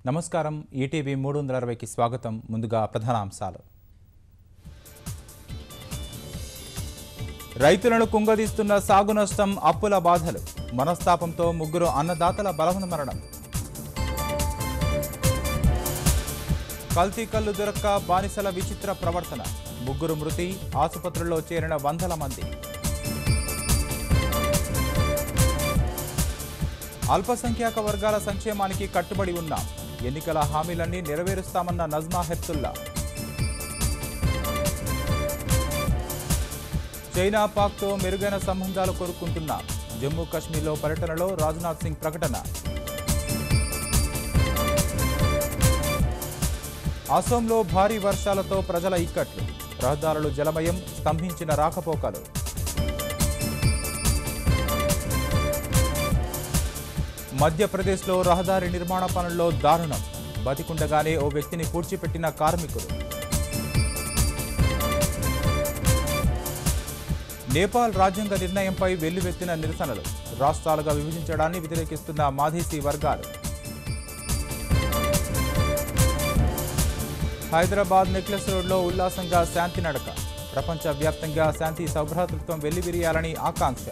నమస్కారం ఈటీవీ 360కి స్వాగతం. ముందుగా ప్రధానాంశాలు. రైతులను కుంగదీస్తున్న సాగు నష్టం, అప్పుల బాధలు. మనస్తాపంతో ముగ్గురు అన్నదాతల బలవన్మరణం. కల్తీ కల్లు దొరక్క బానిసల విచిత్ర ప్రవర్తన. ముగ్గురు మృతి, ఆసుపత్రుల్లో చేరిన వందల మంది. అల్పసంఖ్యాక వర్గాల సంక్షేమానికి కట్టుబడి ఉన్నాం. ఎన్నికల హామీలన్నీ నెరవేరుస్తామన్న నజ్మా హెప్తుల్లా. చైనా పాక్తో మెరుగైన సంబంధాలు కోరుకుంటున్నాం. జమ్మూ కాశ్మీర్లో పర్యటనలో రాజ్నాథ్ సింగ్ ప్రకటన. అసోంలో భారీ వర్షాలతో ప్రజల ఇక్కట్లు. రహదారులు జలమయం, స్తంభించిన రాకపోకలు. మధ్యప్రదేశ్లో రహదారి నిర్మాణ పనుల్లో దారుణం. బతికుండగానే ఓ వ్యక్తిని పూడ్చిపెట్టిన కార్మికులు. నేపాల్ రాజ్యాంగ నిర్ణయంపై వెల్లువెత్తిన నిరసనలు. రాష్ట్రాలుగా విభజించడాన్ని వ్యతిరేకిస్తున్న మాధీసీ వర్గాలు. హైదరాబాద్ నెక్లెస్ రోడ్లో ఉల్లాసంగా శాంతి నడక. ప్రపంచవ్యాప్తంగా శాంతి సౌభ్రాతృత్వం వెల్లివిరియాలని ఆకాంక్ష.